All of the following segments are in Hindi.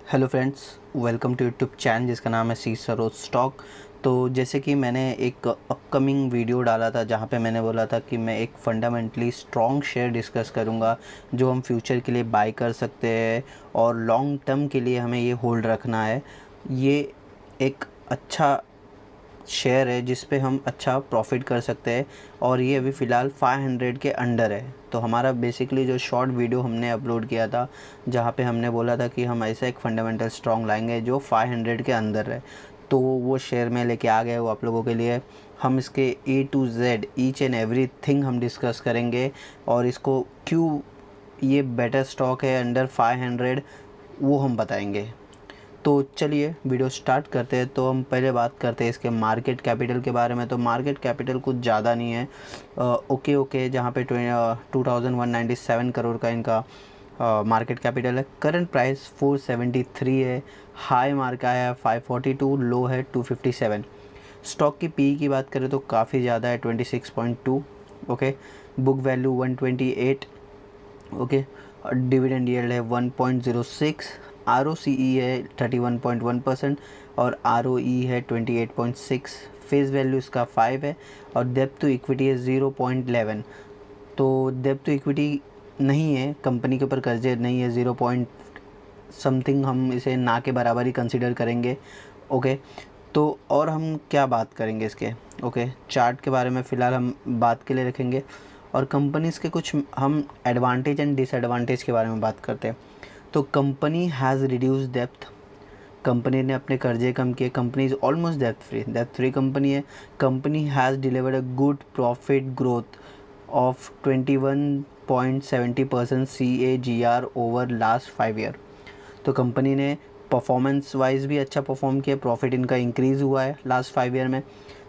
Hello friends, welcome to YouTube channel जिसका नाम है सी सरोज स्टॉक। तो जैसे कि मैंने एक अपकमिंग वीडियो डाला था जहाँ पे मैंने बोला था कि मैं एक फंडामेंटली स्ट्रॉन्ग शेयर डिस्कस करूँगा जो हम फ्यूचर के लिए बाय कर सकते हैं और लॉन्ग टर्म के लिए हमें ये होल्ड रखना है। ये एक अच्छा शेयर है जिस पे हम अच्छा प्रॉफिट कर सकते हैं और ये अभी फ़िलहाल 500 के अंडर है। तो हमारा बेसिकली जो शॉर्ट वीडियो हमने अपलोड किया था जहाँ पे हमने बोला था कि हम ऐसा एक फंडामेंटल स्ट्रॉन्ग लाएंगे जो 500 के अंदर है, तो वो शेयर में लेके आ गए वो आप लोगों के लिए। हम इसके A to Z each and every thing हम डिस्कस करेंगे और इसको क्यों ये बेटर स्टॉक है अंडर 500 वो हम बताएंगे। तो चलिए वीडियो स्टार्ट करते हैं। तो हम पहले बात करते हैं इसके मार्केट कैपिटल के बारे में। तो मार्केट कैपिटल कुछ ज़्यादा नहीं है, ओके जहाँ पे 2197 करोड़ का इनका मार्केट कैपिटल है। करंट प्राइस 473 है, हाई मार्क आया है 542, लो है 257। स्टॉक की पी की बात करें तो काफ़ी ज़्यादा है 26.2, okay. Book value 128, okay. Dividend yield है 1.06, ROCE है 31.1% और ROE है 28.6। फेस वैल्यू इसका 5 है और डेब्ट टू इक्विटी है 0.11। तो डेब्ट टू इक्विटी नहीं है, कंपनी के ऊपर कर्जे नहीं है, 0 पॉइंट समथिंग, हम इसे ना के बराबर ही कंसिडर करेंगे, ओके। तो और हम क्या बात करेंगे इसके, ओके। चार्ट के बारे में फ़िलहाल हम बात के लिए रखेंगे और कंपनीज़ के कुछ हम एडवांटेज एंड डिसएडवांटेज के बारे में बात करते हैं। तो कंपनी हैज़ रिड्यूस डेप्थ, कंपनी ने अपने कर्जे कम किए। कंपनी इज़ ऑलमोस्ट डेप्थ फ्री कंपनी है। Company has delivered a good profit growth of 21.70% CAGR over last 5 year. तो कंपनी ने परफॉर्मेंस वाइज भी अच्छा परफॉर्म किया, प्रॉफिट इनका इंक्रीज़ हुआ है लास्ट 5 ईयर में।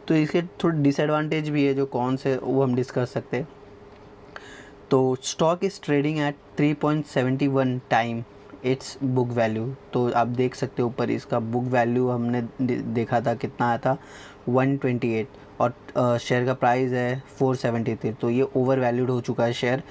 तो इसके थोड़े डिसएडवांटेज भी है जो कौन से वो हम डिस्कस सकते हैं। तो stock is trading at 3.71 time it's book value. तो आप देख सकते हो ऊपर इसका बुक वैल्यू हमने देखा था कितना आया था 128 और शेयर का प्राइस है 473। तो ये ओवर वैल्यूड हो चुका है शेयर,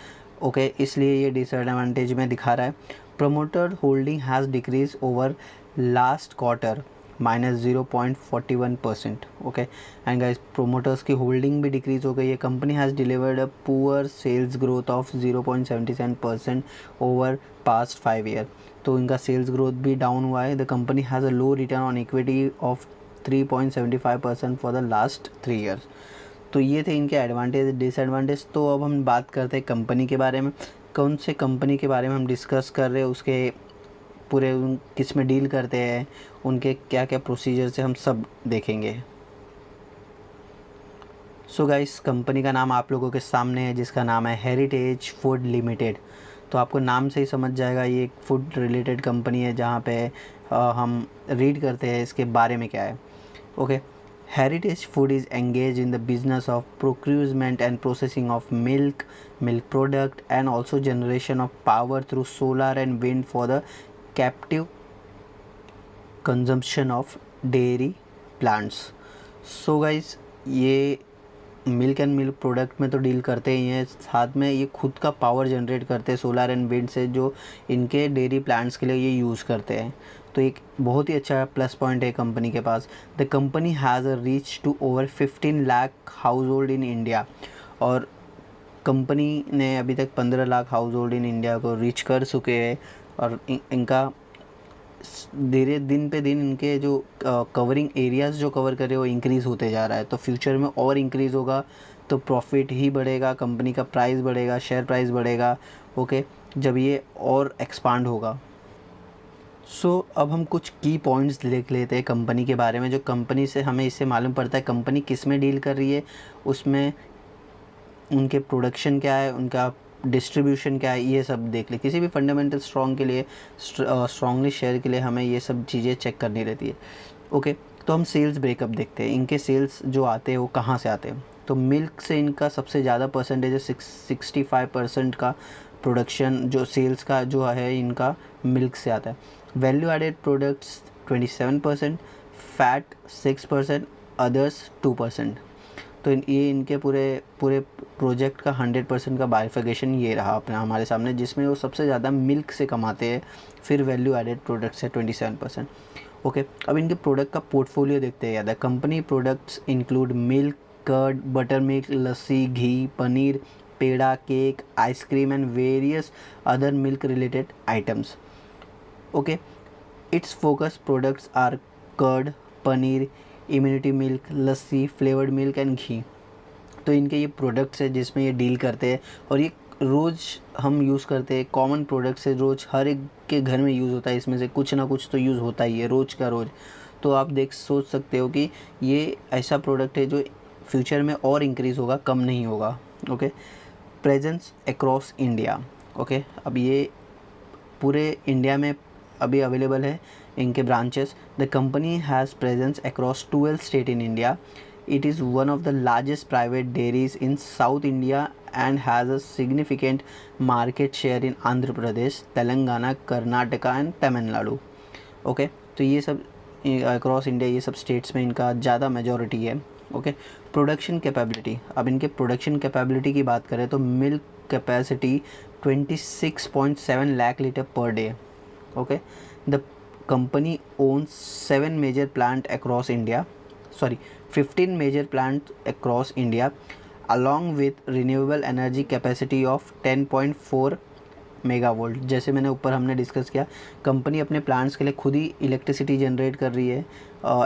ओके, इसलिए ये डिसएडवांटेज में दिखा रहा है। Promoter holding has decrease over last quarter -0.41%, okay. And guys promoters की होल्डिंग भी डिक्रीज हो गई है। Company has delivered a poor sales growth of 0.77% over past 5 year. तो इनका सेल्स ग्रोथ भी डाउन हुआ है। The company has a low return on equity of 3.75% for the last 3 years. तो ये थे इनके एडवांटेज डिसएडवांटेज। तो अब हम बात करते हैं कंपनी के बारे में। कौन से कंपनी के बारे में हम डिस्कस कर रहे हैं, उसके पूरे किस में डील करते हैं, उनके क्या क्या प्रोसीजर से हम सब देखेंगे। सो गाइस, कंपनी का नाम आप लोगों के सामने है जिसका नाम है हेरिटेज फूड लिमिटेड। तो आपको नाम से ही समझ जाएगा ये एक फूड रिलेटेड कंपनी है जहाँ पे हम रीड करते हैं इसके बारे में क्या है, okay. Heritage Food is engaged in the business of procurement and processing of milk product and also generation of power through solar and wind for the captive consumption of dairy plants. So guys, ये मिल्क एंड मिल्क प्रोडक्ट में तो डील करते ही हैं, साथ में ये खुद का पावर जनरेट करते हैं सोलर एंड विंड से, जो इनके डेयरी प्लांट्स के लिए ये यूज़ करते हैं। तो एक बहुत ही अच्छा प्लस पॉइंट है कंपनी के पास। The company has a reach to over 15 lakh household in India. और कंपनी ने अभी तक 15 lakh household in India को रीच कर चुके हैं और इनका धीरे दिन पे दिन इनके जो कवरिंग एरियाज़ जो कवर करे वो इंक्रीज़ होते जा रहा है। तो फ्यूचर में और इंक्रीज़ होगा तो प्रॉफिट ही बढ़ेगा, कंपनी का प्राइस बढ़ेगा, शेयर प्राइस बढ़ेगा, ओके, जब ये और एक्सपांड होगा। सो अब हम कुछ की पॉइंट्स लिख लेते हैं कंपनी के बारे में, जो कंपनी से हमें इससे मालूम पड़ता है कंपनी किस में डील कर रही है, उसमें उनके प्रोडक्शन क्या है, उनका डिस्ट्रीब्यूशन क्या है, ये सब देख ले। किसी भी फंडामेंटल स्ट्रॉन्ग के लिए, स्ट्रॉन्गली शेयर के लिए हमें ये सब चीज़ें चेक करनी रहती है, ओके। तो हम सेल्स ब्रेकअप देखते हैं, इनके सेल्स जो आते हैं वो कहाँ से आते हैं। तो मिल्क से इनका सबसे ज़्यादा परसेंटेज है, 65% का प्रोडक्शन जो सेल्स का जो है इनका मिल्क से आता है। Value added products 27%, fat 6%, others 2%। तो ये इनके पूरे पूरे प्रोजेक्ट का 100% का बाइफिकेशन ये रहा अपना हमारे सामने, जिसमें वो सबसे ज़्यादा मिल्क से कमाते हैं, फिर वैल्यू एडेड प्रोडक्ट्स है 27%। ओके, अब इनके प्रोडक्ट का पोर्टफोलियो देखते हैं ज़्यादा। Company products include milk, curd, buttermilk, lassi, ghee, paneer, peda, cake, ice cream and various other milk related items. Okay, its focus products are curd, paneer, immunity milk, lassi, flavoured milk and ghee. तो इनके ये प्रोडक्ट्स है जिसमें ये डील करते हैं, और ये रोज़ हम यूज़ करते हैं, कॉमन प्रोडक्ट्स है, रोज़ हर एक के घर में यूज़ होता है, इसमें से कुछ ना कुछ तो यूज़ होता ही है रोज़ का रोज़। तो आप सोच सकते हो कि ये ऐसा प्रोडक्ट है जो फ्यूचर में और इंक्रीज़ होगा, कम नहीं होगा। Okay, presence across India. Okay, अब ये पूरे इंडिया में अभी अवेलेबल है इनके branches. The company has presence across 12 state in India. It is one of the largest private dairies in south India and has a significant market share in Andhra Pradesh, Telangana, Karnataka and Tamil Nadu. Okay, तो ये सब अक्रॉस इंडिया ये सब स्टेट्स में इनका ज़्यादा मेजॉरिटी है। Okay, production capability. अब इनके प्रोडक्शन कैपेबिलिटी की बात करें तो milk capacity 26.7 lakh litre per day. Okay, the company owns 7 major plant across India, 15 major plant across India along with renewable energy capacity of 10.4 megavolt. जैसे मैंने ऊपर हमने डिस्कस किया, कंपनी अपने प्लांट्स के लिए खुद ही इलेक्ट्रिसिटी जनरेट कर रही है,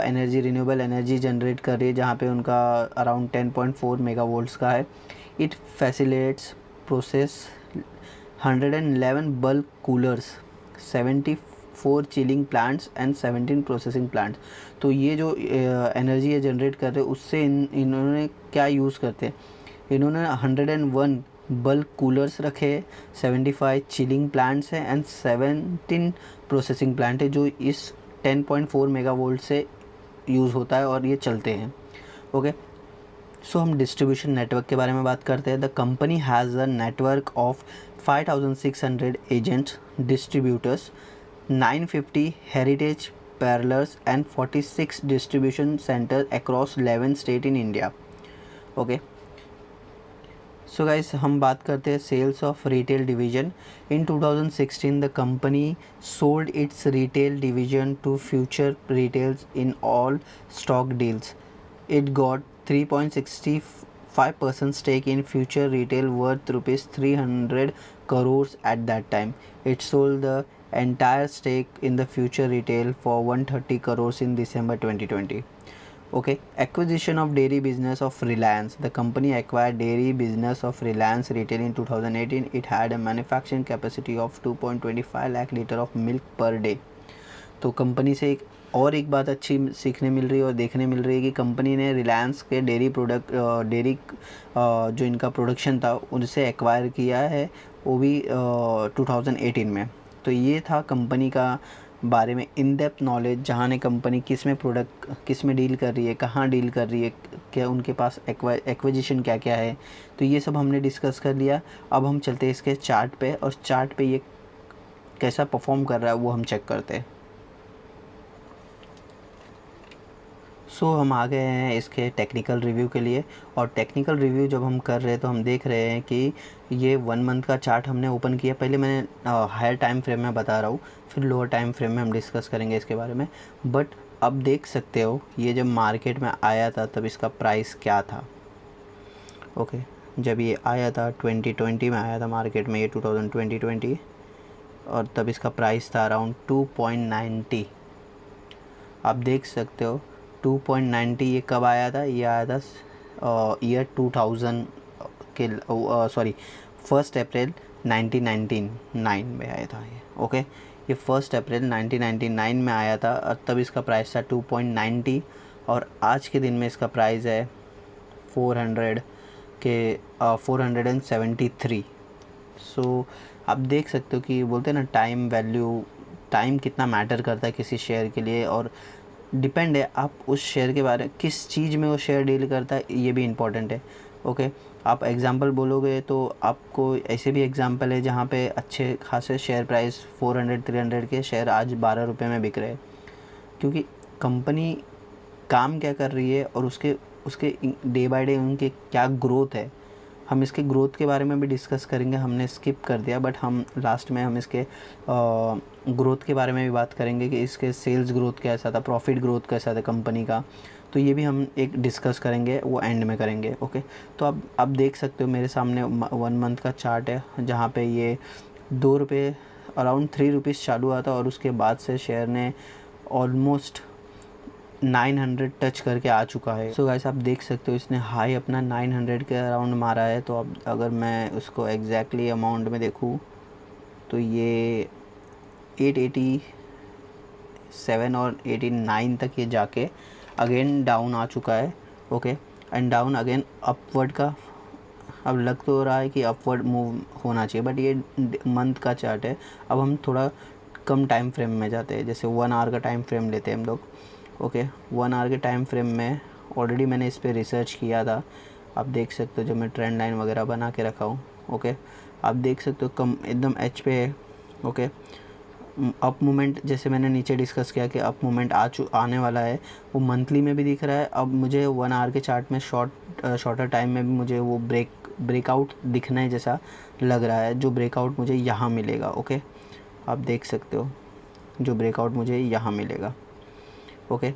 एनर्जी, रिन्यूएबल एनर्जी जनरेट कर रही है, जहाँ पे उनका अराउंड 10.4 मेगावोल्ट्स का है। It facilitates process 111 bulk coolers, 74 chilling plants and 17 processing plants. तो ये जो एनर्जी ये जनरेट कर रहे हैं उससे इन्होंने क्या यूज़ करते हैं, इन्होंने 101 बल्क कूलर्स रखे, 75 चिलिंग प्लांट्स हैं एंड 17 प्रोसेसिंग प्लांट है, जो इस 10.4 मेगावोल्ट से यूज़ होता है और ये चलते हैं। ओके, सो हम डिस्ट्रीब्यूशन नेटवर्क के बारे में बात करते हैं। The company has a network of 5600 agents, distributors, 950 Heritage parlours and 46 distribution centre across 11 state in India. Okay, so guys हम बात करते हैं sales of retail division. In 2016 the company sold its retail division to Future Retails in all stock deals. It got 3.65% stake in future retail worth rupees 300 crores at that time. It sold the entire stake in the future retail for 130 crores in December 2020. Okay, acquisition of dairy business of Reliance. The company acquired dairy business of Reliance Retail in 2018. It had a manufacturing capacity of 2.25 lakh liter of milk per day. तो कंपनी से एक बात अच्छी सीखने मिल रही है और देखने मिल रही है कि कंपनी ने रिलायंस के डेयरी जो इनका प्रोडक्शन था उनसे एक्वायर किया है, वो भी 2018 में। तो ये था कंपनी का बारे में इन डेप्थ नॉलेज, जहाँ ने कंपनी किस में डील कर रही है, कहाँ डील कर रही है, क्या उनके पास एक्विजिशन क्या क्या है। तो ये सब हमने डिस्कस कर लिया। अब हम चलते हैं इसके चार्ट पे, और चार्ट पे ये कैसा परफॉर्म कर रहा है वो हम चेक करते हैं। सो हम आ गए हैं इसके टेक्निकल रिव्यू के लिए, और टेक्निकल रिव्यू जब हम कर रहे हैं तो हम देख रहे हैं कि ये 1 मंथ का चार्ट हमने ओपन किया। पहले मैंने हायर टाइम फ्रेम में बता रहा हूँ, फिर लोअर टाइम फ्रेम में हम डिस्कस करेंगे इसके बारे में। बट अब देख सकते हो ये जब मार्केट में आया था तब इसका प्राइस क्या था। ओके, जब ये आया था 2020 में आया था मार्केट में, ये 2020 और तब इसका प्राइस था अराउंड 2.90। आप देख सकते हो 2.90 ये कब आया था, ये आया था ईयर 2000 के 1 अप्रैल 1999 में आया था ये। ओके, ये 1 अप्रैल 1999 में आया था और तब इसका प्राइस था 2.90, और आज के दिन में इसका प्राइस है 473। सो आप देख सकते हो कि बोलते हैं ना टाइम वैल्यू, टाइम कितना मैटर करता है किसी शेयर के लिए, और डिपेंड है आप उस शेयर के बारे में किस चीज़ में वो शेयर डील करता है, ये भी इम्पॉर्टेंट है। ओके, आप एग्जांपल बोलोगे तो आपको ऐसे भी एग्जांपल है जहाँ पे अच्छे खासे शेयर प्राइस 400-300 के शेयर आज 12 रुपये में बिक रहे हैं, क्योंकि कंपनी काम क्या कर रही है और उसके उसके डे बाय डे उनके क्या ग्रोथ है, हम इसके ग्रोथ के बारे में भी डिस्कस करेंगे। हमने स्किप कर दिया बट हम लास्ट में हम इसके ग्रोथ के बारे में भी बात करेंगे कि इसके सेल्स ग्रोथ कैसा था, प्रॉफिट ग्रोथ कैसा था कंपनी का, तो ये भी हम एक डिस्कस करेंगे, वो एंड में करेंगे। ओके, तो अब आप देख सकते हो मेरे सामने 1 मंथ का चार्ट है जहाँ पे ये 2 रुपये अराउंड 3 रुपीज़ चालू हुआ था और उसके बाद से शेयर ने ऑलमोस्ट 900 टच करके आ चुका है। सो गाइस आप देख सकते हो इसने हाई अपना 900 के अराउंड मारा है। तो अब अगर मैं उसको एग्जैक्टली अमाउंट में देखूँ तो ये 887 और 89 तक ये जाके अगेन डाउन आ चुका है। Okay, and down again upward का, अब लग तो रहा है कि अपवर्ड मूव होना चाहिए बट ये मंथ का चार्ट है। अब हम थोड़ा कम टाइम फ्रेम में जाते हैं, जैसे 1 आवर का टाइम फ्रेम लेते हैं हम लोग। ओके, 1 आवर के टाइम फ्रेम में ऑलरेडी मैंने इस पर रिसर्च किया था। आप देख सकते हो जो मैं ट्रेंड लाइन वगैरह बना के रखा हूँ। ओके, आप देख सकते हो कम एकदम एच पे है। ओके, अप मूवमेंट जैसे मैंने नीचे डिस्कस किया कि अप मूवमेंट आने वाला है, वो मंथली में भी दिख रहा है। अब मुझे 1 आवर के चार्ट में शॉर्टर टाइम में भी मुझे वो ब्रेकआउट दिखने जैसा लग रहा है, जो ब्रेकआउट मुझे यहाँ मिलेगा। ओके, आप देख सकते हो जो ब्रेकआउट मुझे यहाँ मिलेगा। ओके,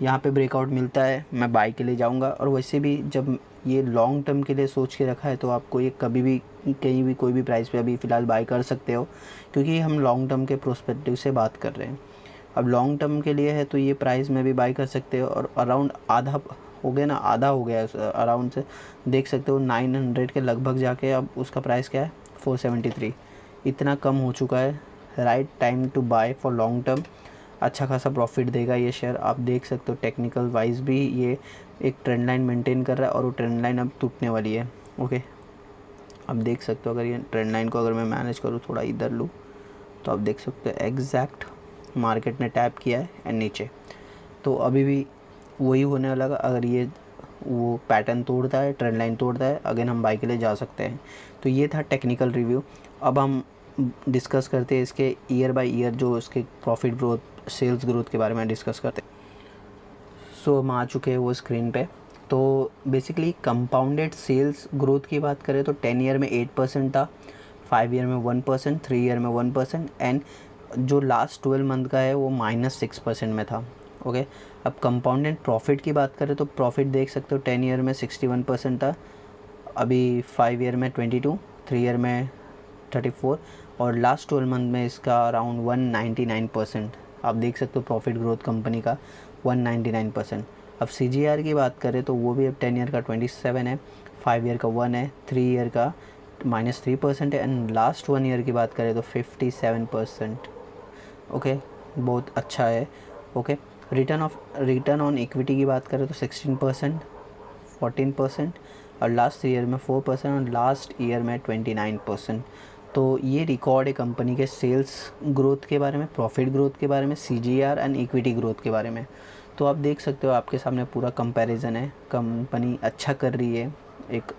यहाँ पे ब्रेकआउट मिलता है, मैं बाई के लिए जाऊँगा। और वैसे भी जब ये लॉन्ग टर्म के लिए सोच के रखा है तो आपको ये कभी भी कहीं भी कोई भी प्राइस पे अभी फ़िलहाल बाई कर सकते हो, क्योंकि हम लॉन्ग टर्म के प्रोस्पेक्टिव से बात कर रहे हैं। अब लॉन्ग टर्म के लिए है तो ये प्राइस में भी बाई कर सकते हो। और अराउंड आधा हो गया ना, आधा हो गया अराउंड से, देख सकते हो 900 के लगभग जाके अब उसका प्राइस क्या है 473, इतना कम हो चुका है। Right time to buy for long term. अच्छा खासा प्रॉफिट देगा ये शेयर। आप देख सकते हो टेक्निकल वाइज भी ये एक ट्रेंड लाइन मेंटेन कर रहा है और वो ट्रेंड लाइन अब टूटने वाली है। ओके, आप देख सकते हो अगर ये ट्रेंड लाइन को अगर मैं मैनेज करूँ, थोड़ा इधर लूँ, तो आप देख सकते हो एग्जैक्ट मार्केट ने टैप किया है एंड नीचे, तो अभी भी वही होने वाला। अगर ये वो पैटर्न तोड़ता है, ट्रेंड लाइन तोड़ता है, अगेन हम बाई के लिए जा सकते हैं। तो ये था टेक्निकल रिव्यू। अब हम डिस्कस करते हैं इसके ईयर बाय ईयर जो इसके प्रॉफिट ग्रोथ, सेल्स ग्रोथ के बारे में डिस्कस करते हैं। सो हम आ चुके हैं वो स्क्रीन पे। तो बेसिकली कंपाउंडेड सेल्स ग्रोथ की बात करें तो 10 ईयर में 8% था, 5 ईयर में 1%, 3 ईयर में 1% एंड जो लास्ट 12 मंथ का है वो -6% में था। ओके, अब कंपाउंडेड प्रॉफिट की बात करें तो प्रॉफिट देख सकते हो 10 ईयर में 61% था, अभी 5 ईयर में 22, 3 ईयर में 34 और लास्ट 12 मंथ में इसका अराउंड 199%। आप देख सकते हो प्रॉफिट ग्रोथ कंपनी का 199%। अब CGR की बात करें तो वो भी अब 10 ईयर का 27 है, 5 ईयर का 1 है, 3 ईयर का -3% है एंड लास्ट 1 ईयर की बात करें तो 57%। ओके, बहुत अच्छा है। ओके, रिटर्न ऑन इक्विटी की बात करें तो 16%, 14% और लास्ट ईयर में 4% और लास्ट ईयर में 29%। तो ये रिकॉर्ड है कंपनी के सेल्स ग्रोथ के बारे में, प्रॉफिट ग्रोथ के बारे में, CGR एंड इक्विटी ग्रोथ के बारे में। तो आप देख सकते हो आपके सामने पूरा कंपैरिजन है, कंपनी अच्छा कर रही है। एक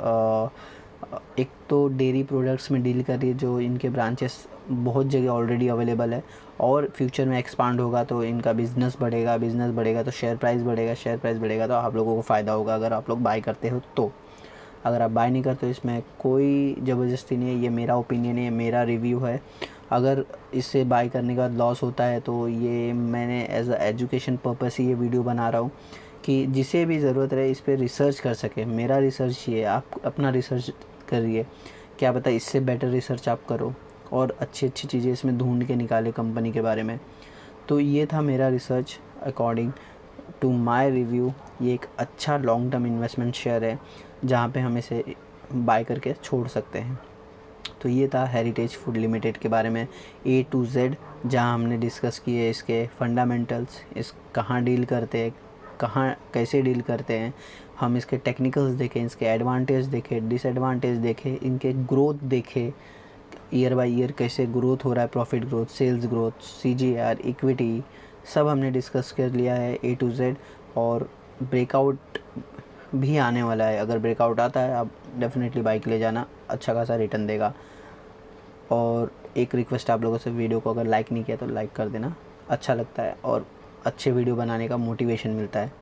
तो डेयरी प्रोडक्ट्स में डील कर रही है, जो इनके ब्रांचेस बहुत जगह ऑलरेडी अवेलेबल है और फ्यूचर में एक्सपांड होगा तो इनका बिज़नेस बढ़ेगा तो शेयर प्राइस बढ़ेगा तो आप लोगों को फ़ायदा होगा अगर आप लोग बाय करते हो तो। अगर आप बाय नहीं करते हो इसमें कोई ज़बरदस्ती नहीं है, ये मेरा ओपिनियन है, मेरा रिव्यू है। अगर इससे बाय करने का लॉस होता है तो ये मैंने एज अ एजुकेशन पर्पस ही ये वीडियो बना रहा हूँ कि जिसे भी ज़रूरत रहे इस पर रिसर्च कर सके। मेरा रिसर्च ये है, आप अपना रिसर्च करिए, क्या पता इससे बेटर रिसर्च आप करो और अच्छी चीज़ें इसमें ढूंढ के निकाले कंपनी के बारे में। तो ये था मेरा research according to my review. ये एक अच्छा लॉन्ग टर्म इन्वेस्टमेंट शेयर है जहाँ पे हम इसे बाय करके छोड़ सकते हैं। तो ये था हेरिटेज फूड लिमिटेड के बारे में A to Z, जहाँ हमने डिस्कस किए इसके फंडामेंटल्स, इस कहाँ डील करते हैं, कहाँ कैसे डील करते हैं, हम इसके टेक्निकल्स देखें, इसके एडवांटेज देखें, डिसएडवांटेज देखें, इनके ग्रोथ देखें, ईयर बाय ईयर कैसे ग्रोथ हो रहा है, profit growth, sales growth, CGR, equity, सब हमने डिस्कस कर लिया है A to Z। और ब्रेकआउट भी आने वाला है, अगर ब्रेकआउट आता है आप डेफिनेटली बाइक ले जाना, अच्छा खासा रिटर्न देगा। और एक रिक्वेस्ट आप लोगों से, वीडियो को अगर लाइक नहीं किया तो लाइक कर देना, अच्छा लगता है और अच्छे वीडियो बनाने का मोटिवेशन मिलता है।